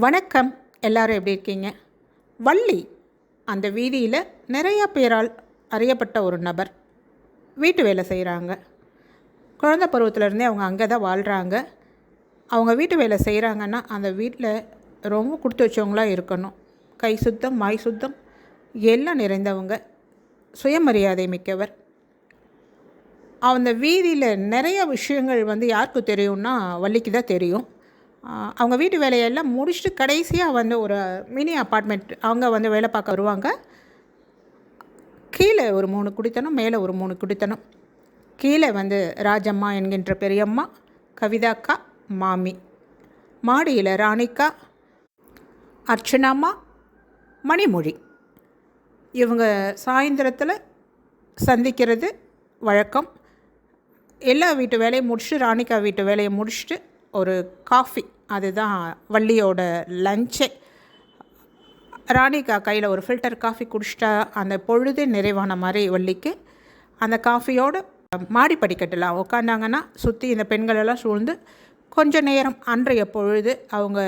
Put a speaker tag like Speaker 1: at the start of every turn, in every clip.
Speaker 1: வணக்கம். எல்லாரும் எப்படி இருக்கீங்க? வள்ளி அந்த வீதியில் நிறையா பேரால் அறியப்பட்ட ஒரு நபர். வீட்டு வேலை செய்கிறாங்க. குழந்தை பருவத்திலேருந்தே அவங்க அங்கே தான் வாழ்கிறாங்க. அவங்க வீட்டு வேலை செய்கிறாங்கன்னா அந்த வீட்டில் ரொம்ப கொடுத்து வச்சவங்களாக இருக்கணும். கை சுத்தம், வாய் சுத்தம் எல்லாம் நிறைந்தவங்க, சுயமரியாதை மிக்கவர். அந்த வீதியில் நிறைய விஷயங்கள் யாருக்கு தெரியும்னா வள்ளிக்கு தான் தெரியும். அவங்க வீட்டு வேலையெல்லாம் முடிச்சுட்டு கடைசியாக ஒரு மினி அப்பார்ட்மெண்ட் அவங்க வேலை பார்க்க வருவாங்க. கீழே ஒரு 3 குடித்தனம், மேலே ஒரு 3 குடித்தனம். கீழே ராஜம்மா என்கின்ற பெரியம்மா, கவிதாக்கா, மாமி. மாடியில் ராணிக்கா, அர்ச்சனாம்மா, மணிமொழி. இவங்க சாயந்தரத்தில் சந்திக்கிறது வழக்கம். எல்லா வீட்டு வேலையும் முடிச்சுட்டு, ராணிக்கா வீட்டு வேலையை முடிச்சுட்டு ஒரு காஃபி, அதுதான் வள்ளியோட லஞ்சே. ராணிக்கா கையில் ஒரு ஃபில்டர் காஃபி குடிச்சிட்டா அந்த பொழுது நிறைவான மாதிரி வள்ளிக்கு. அந்த காஃபியோடு மாடி படிக்கட்டில் உட்காந்தாங்கன்னா சுற்றி இந்த பெண்களெல்லாம் சூழ்ந்து கொஞ்ச நேரம் அன்றைய பொழுது அவங்க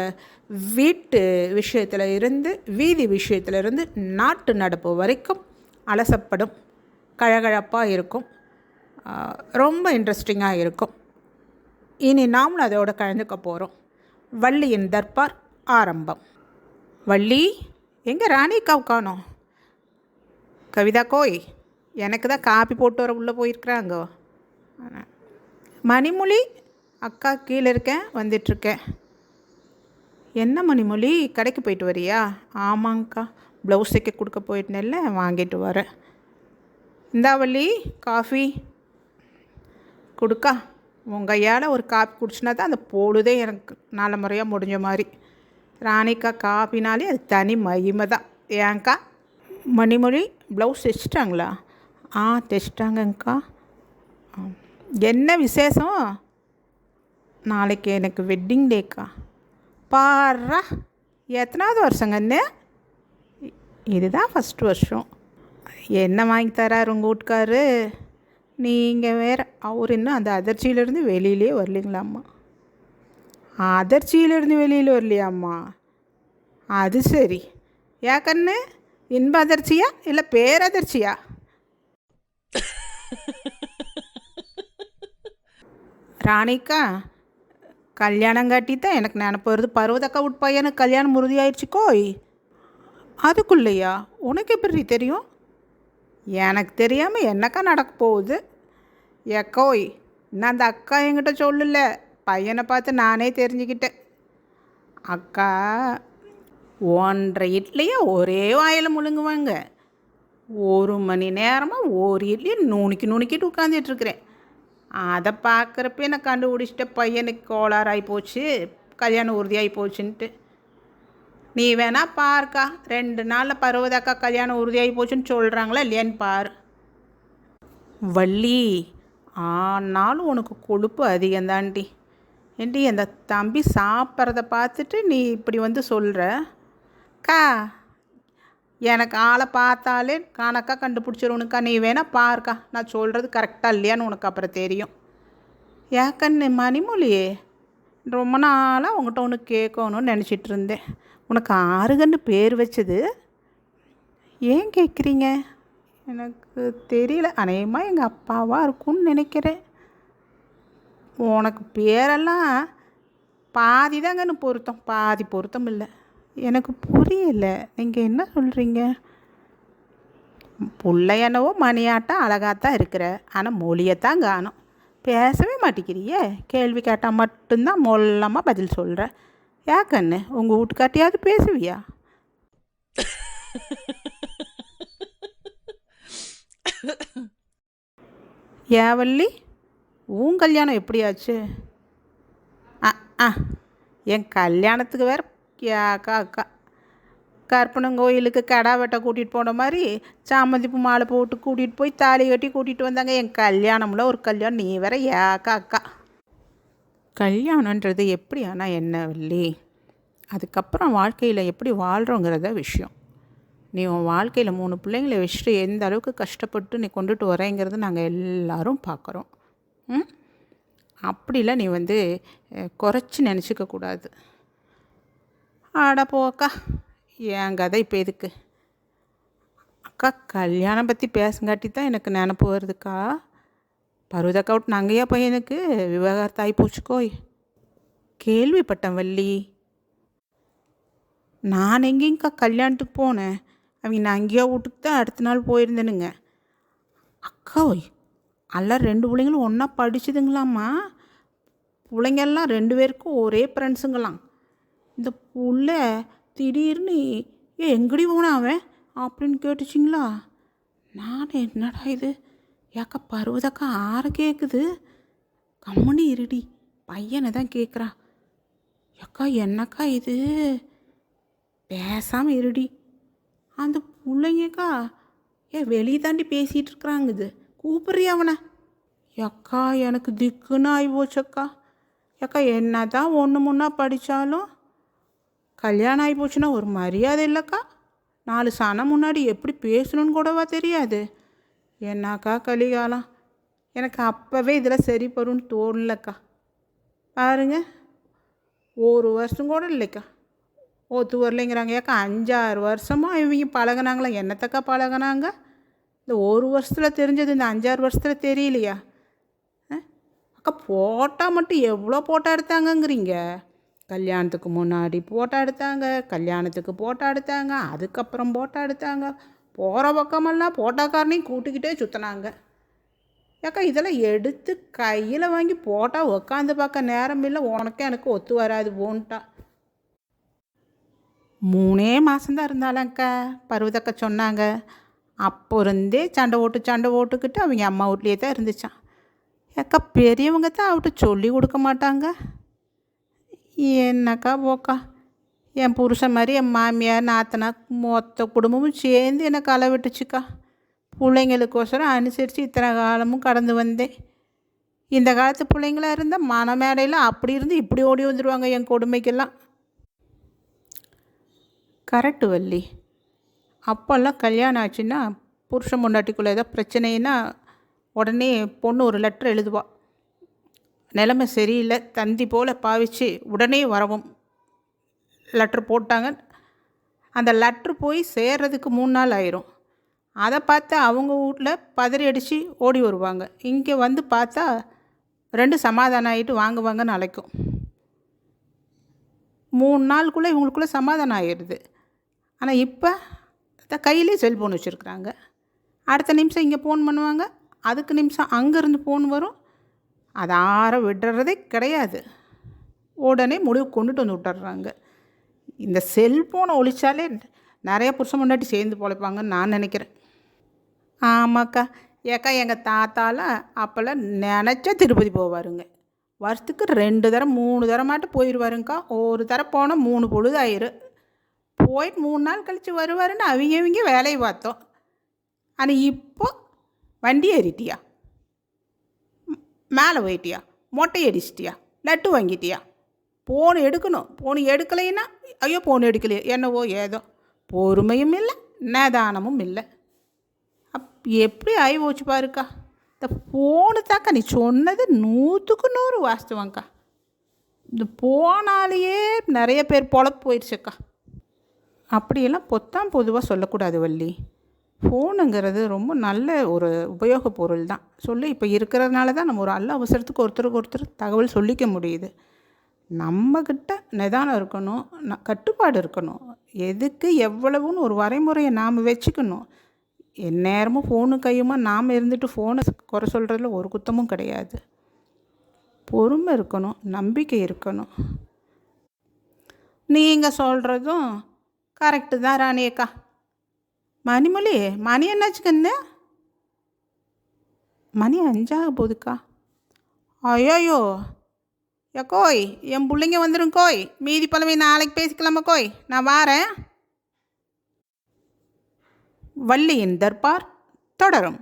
Speaker 1: வீட்டு விஷயத்தில் இருந்து, வீதி விஷயத்தில் இருந்து, நாட்டு நடப்பு வரைக்கும் அலசப்படும். கழகழப்பாக இருக்கும். ரொம்ப இன்ட்ரெஸ்டிங்காக இருக்கும். இனி நாமளும் அதோட கலந்துக்க போகிறோம். வள்ளியின் தர்பார் ஆரம்பம். வள்ளி, எங்கே ராணிக்காவை காணோம்? கவிதா கோய், எனக்கு தான் காப்பி போட்டு வர உள்ளே போயிருக்கிறாங்க. மணிமொழி, அக்கா கீழே இருக்கேன், வந்துட்டுருக்கேன். என்ன மணிமொழி, கடைக்கு போயிட்டு வரியா? ஆமாங்க்கா, ப்ளவுஸ் தைக்க கொடுக்க போயிட்டேன்ல, வாங்கிட்டு வரேன். இந்தா வள்ளி, காஃபி கொடுக்கா. உங்கள் கையால் ஒரு காப்பி குடிச்சினா தான் அந்த பொழுதே எனக்கு நல்ல முறையாக முடிஞ்ச மாதிரி. ராணிக்கா காப்பினாலே அது தனி மகிமை தான். ஏங்க்கா? மணிமொழி, ப்ளவுஸ் தைச்சிட்டாங்களா? தைச்சிட்டாங்கங்க்கா. என்ன விசேஷம்? நாளைக்கு எனக்கு வெட்டிங் டேக்கா. பாரா, எத்தனாவது வருஷங்கன்னு? இதுதான் ஃபஸ்ட்டு வருஷம். என்ன வாங்கி தராரு உங்கள் வீட்டுக்காரு? நீங்கள் வேறு, அவர் இன்னும் அந்த அதிர்ச்சியிலேருந்து வெளியிலே வரலிங்களாம்மா. அதிர்ச்சியிலேருந்து வெளியில் வரலையாம்மா? அது சரி. ஏக்கண்ணு, இன்ப அதிர்ச்சியா இல்லை பேரதிர்ச்சியா? ராணிக்கா, கல்யாணம் காட்டி தான் எனக்கு நினப்பு வருது. பருவதக்கா விட்டு பையனுக்கு கல்யாணம் உறுதி ஆயிடுச்சு கோய். அதுக்குள்ளையா? உனக்கு எப்படி தெரியும்? எனக்கு தெரியாமல் என்னக்கா நடக்க போகுது? ஏக்கோய், நான் அந்த அக்கா என்கிட்ட சொல்லல, பையனை பார்த்து நானே தெரிஞ்சுக்கிட்டேன். அக்கா 1.5 இட்லியை ஒரே வாயில் முழுங்குவாங்க. 1 மணி நேரமாக ஒரு இட்லியை நுணுக்கிட்டு உட்காந்துட்ருக்குறேன். அதை பார்க்குறப்ப நான் கண்டுபிடிச்சிட்ட பையனுக்கு கோளாறாகி போச்சு, கல்யாணம் உறுதியாகி போச்சுன்ட்டு. நீ வேணா பாருக்கா, 2 நாளில் பருவதக்கா கல்யாணம் உறுதியாகி போச்சுன்னு சொல்கிறாங்களா இல்லையான்னு பாரு. வள்ளி, ஆனாலும் உனக்கு கொழுப்பு அதிகம்தான்டி. ஏன்டி, அந்த தம்பி சாப்பிட்றத பார்த்துட்டு நீ இப்படி சொல்கிற? அக்கா, எனக்கு ஆளை பார்த்தாலே கணக்காக கண்டுபிடிச்சிருவனுக்கா. நீ வேணால் பாருக்கா, நான் சொல்கிறது கரெக்டாக இல்லையான்னு உனக்கு அப்புறம் தெரியும். ஏக்கண்ணு மணிமொழியே, ரொம்ப நாளாக உங்கள்கிட்ட ஒன்று கேட்கணும்னு நினச்சிட்டு இருந்தேன். உனக்கு ஆறுகன்னு பேர் வச்சது ஏன் கேட்குறீங்க? எனக்கு தெரியல, அநேகமாக எங்கள் அப்பாவாக இருக்கும்னு நினைக்கிறேன். உனக்கு பேரெல்லாம் பாதி தாங்கன்னு பொருத்தம், பாதி பொருத்தம் இல்லை. எனக்கு புரியலை, நீங்கள் என்ன சொல்கிறீங்க? பிள்ளையனவோ மணியாட்டம் அழகாத்தான் இருக்கிற, ஆனால் மொழியத்தான் காணும். பேசவே மாட்டேங்கிறியே, கேள்வி கேட்டால் மட்டும்தான் மொல்லமாக பதில் சொல்கிற. ஏக்கண்ணு, உங்கள் வீட்டுக்காட்டியாவது பேசுவியா? ஏவல்லி, உன் கல்யாணம் எப்படியாச்சு? என் கல்யாணத்துக்கு வேறு கேக்கா அக்கா. கற்பனங்கோயிலுக்கு கடா வெட்ட கூட்டிகிட்டு போன மாதிரி சாமந்திப்பு மாலை போட்டு கூட்டிகிட்டு போய் தாலி கட்டி கூட்டிகிட்டு வந்தாங்க. என் கல்யாணம்ல ஒரு கல்யாணம், நீ வேற ஏக்கா அக்கா. கல்யாணன்றது எப்படி ஆனால் என்ன வள்ளி, அதுக்கப்புறம் வாழ்க்கையில் எப்படி வாழ்கிறோங்கிறத விஷயம். நீ உன் வாழ்க்கையில் 3 பிள்ளைங்களை வச்சுட்டு எந்த அளவுக்கு கஷ்டப்பட்டு நீ கொண்டுட்டு வரேங்கிறது நாங்கள் எல்லோரும் பார்க்குறோம். அப்படிலாம் நீ குறைச்சி நினச்சிக்கக்கூடாது. ஆட போக்கா, என் கதை இப்போ எதுக்கு? அக்கா, கல்யாணம் பற்றி பேசுங்காட்டி தான் எனக்கு நினப்பு வருதுக்கா. பருவதக்கா விட்டு நங்கையா பையனுக்கு விவாகரத்து ஆகி போச்சுக்கோய். கேள்விப்பட்டேன் வள்ளி. நான் எங்கேங்கக்கா கல்யாணத்துக்கு போனேன்? அவங்க நங்கையா வீட்டுக்கு தான் அடுத்த நாள் போயிருந்தேனுங்க. அக்கா, எல்லாம் 2 பிள்ளைங்களும் ஒன்றா படிச்சுதுங்களாம்மா. பிள்ளைங்கெல்லாம் 2 பேருக்கும் ஒரே ஃப்ரெண்ட்ஸுங்களாம். இந்த புள்ள திடீர்னு எங்கடி போனான் அவன் அப்படின்னு கேட்டுச்சிங்களா. நான் என்னடா இது, ஏக்கா பருவதக்கா ஆற கேட்குது, கம்முனி இருடி, பையனை தான் கேட்குறா. ஏக்கா என்னக்கா இது, பேசாமல் இருடி. அந்த பிள்ளைங்கக்கா வெளியே தாண்டி பேசிகிட்டு இருக்கிறாங்க, இது கூப்பிட்றியா அவனை? ஏக்கா எனக்கு திக்குன்னு ஆகி போச்சக்கா. ஏக்கா என்ன தான் ஒன்று முன்னா படித்தாலும் கல்யாணம் ஆகி போச்சுன்னா ஒரு மரியாதை இல்லைக்கா. 4 சனம் முன்னாடி எப்படி பேசணுன்னு கூடவா தெரியாது. என்னக்கா கலிகாலம். எனக்கு அப்போவே இதில் சரி பருன்னு தோணலக்கா. பாருங்க, 1 வருஷம் கூட இல்லைக்கா ஒத்து வரலைங்கிறாங்க. ஏக்கா 5-6 வருஷமாக இவங்க பழகினாங்களா? என்னத்தக்கா பழகினாங்க? இந்த 1 வருஷத்தில் தெரிஞ்சது இந்த 5-6 வருஷத்தில் தெரியலையா? அக்கா, போட்டால் மட்டும் எவ்வளோ போட்டோ எடுத்தாங்கங்கிறீங்க? கல்யாணத்துக்கு முன்னாடி போட்டோ எடுத்தாங்க, கல்யாணத்துக்கு போட்டோ எடுத்தாங்க, அதுக்கப்புறம் போட்டோ எடுத்தாங்க, போகிற பக்கமெல்லாம் போட்டோக்காரனையும் கூட்டிக்கிட்டே சுற்றினாங்க. ஏக்கா இதெல்லாம் எடுத்து கையில் வாங்கி போட்டால் உக்காந்து பார்க்க நேரம் இல்லை. உனக்கே எனக்கு ஒத்து வராது போன்ட்டா. 3 மாதம்தான் இருந்தாலங்க்கா பருவதக்கா சொன்னாங்க. அப்போ இருந்தே சண்டை ஓட்டுக்கிட்டு அவங்க அம்மா வீட்லேயே தான் இருந்துச்சான். ஏக்கா பெரியவங்க தான் அவட்ட சொல்லி கொடுக்க மாட்டாங்க. என்னக்கா போக்கா, என் புருஷன் மாதிரி என் மாமியார் நாத்தனா மொத்த குடும்பமும் சேர்ந்து என்னை களை விட்டுச்சுக்கா. பிள்ளைங்களுக்கோசரம் அனுசரித்து இத்தனை காலமும் கடந்து வந்தேன். இந்த காலத்து பிள்ளைங்களாக இருந்தால் மனமேடையில் அப்படி இருந்து இப்படி ஓடி வந்துடுவாங்க என் கொடுமைக்கெல்லாம். கரெக்டு வள்ளி. அப்போல்லாம் கல்யாணம் ஆச்சுன்னா புருஷன் பொண்டாட்டிக்குள்ளே ஏதோ பிரச்சனைன்னா உடனே பொண்ணு ஒரு லெட்டர் எழுதுவா. நிலைமை சரியில்லை, தந்தி போல் பாவிச்சு உடனே வரவும் லெட்ரு போட்டாங்க. அந்த லெட்ரு போய் சேர்றதுக்கு 3 நாள் ஆயிரும். அதை பார்த்து அவங்க வீட்டில் பதறி அடித்து ஓடி வருவாங்க. இங்கே வந்து பார்த்தா 2 சமாதானம் ஆகிட்டு வாங்குவாங்கன்னு அழைக்கும். 3 நாளுக்குள்ளே இவங்களுக்குள்ளே சமாதானம் ஆகிடுது. ஆனால் இப்போ கையிலே செல்ஃபோன் வச்சுருக்குறாங்க. அடுத்த நிமிஷம் இங்கே ஃபோன் பண்ணுவாங்க, அதுக்கு நிமிஷம் அங்கேருந்து ஃபோன் வரும். அதை ஆற விடுறதே கிடையாது. உடனே முடிவு கொண்டுட்டு வந்து விட்டுறாங்க. இந்த செல்ஃபோனை ஒழிச்சாலே நிறைய புருஷன் முன்னாடி சேர்ந்து பொழைப்பாங்கன்னு நான் நினைக்கிறேன். ஆமாக்கா. ஏக்கா எங்கள் தாத்தாலாம் அப்போல்லாம் நினச்சா திருப்பதி போவாருங்க. வருஷத்துக்கு 2 தரம் 3 தரமாட்டு போயிடுவாருங்க்கா. ஒரு தரம் போனால் 3 பொழுது ஆயிரும். போயிட்டு 3 நாள் கழித்து வருவாருன்னு அவங்க வேலையை பார்த்தோம். ஆனால் இப்போ வண்டி ஏறிட்டியா, மேலே போயிட்டியா, மொட்டை அடிச்சிட்டியா, லட்டு வாங்கிட்டியா, ஃபோன் எடுக்கணும். ஃபோன் எடுக்கலைன்னா ஐயோ ஃபோன் எடுக்கலையே என்னவோ ஏதோ. பொறுமையும் இல்லை, நிதானமும் இல்லை. எப்படி ஆகி போச்சு பாருக்கா. இந்த ஃபோனு தாக்கா நீ சொன்னது 100க்கு 100 வாஸ்தவங்க்கா. இந்த போனாலேயே நிறைய பேர் பொழப்பு போயிடுச்சுக்கா. அப்படியெல்லாம் பொதுவாக சொல்லக்கூடாது வள்ளி. ஃபோனுங்கிறது ரொம்ப நல்ல ஒரு உபயோக பொருள் தான். இப்போ இருக்கிறதுனால தான் நம்ம ஒரு அவசரத்துக்கு ஒருத்தருக்கு ஒருத்தர் தகவல் சொல்லிக்க முடியுது. நம்மக்கிட்ட நிதானம் இருக்கணும், கட்டுப்பாடு இருக்கணும். எதுக்கு எவ்வளவுன்னு ஒரு வரைமுறையை நாம் வச்சுக்கணும். எந்நேரமும் ஃபோனு கையுமா நாம் இருந்துட்டு ஃபோனை குறை சொல்கிறதுல ஒரு குத்தமும் கிடையாது. பொறுமை இருக்கணும், நம்பிக்கை இருக்கணும். நீங்கள் சொல்கிறதும் கரெக்டு தான் ராணியக்கா. மணிமொழி, மணி என்னாச்சுக்கண்ணு? மணி 5 ஆக போகுதுக்கா. ஐயோயோ கோய், என் பிள்ளைங்க வந்துடும் கோய். மீதி பழமை நாளைக்கு பேசிக்கலாமா கோய்? நான் வாரேன். வள்ளியின் தர்பார் தொடரும்.